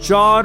4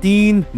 3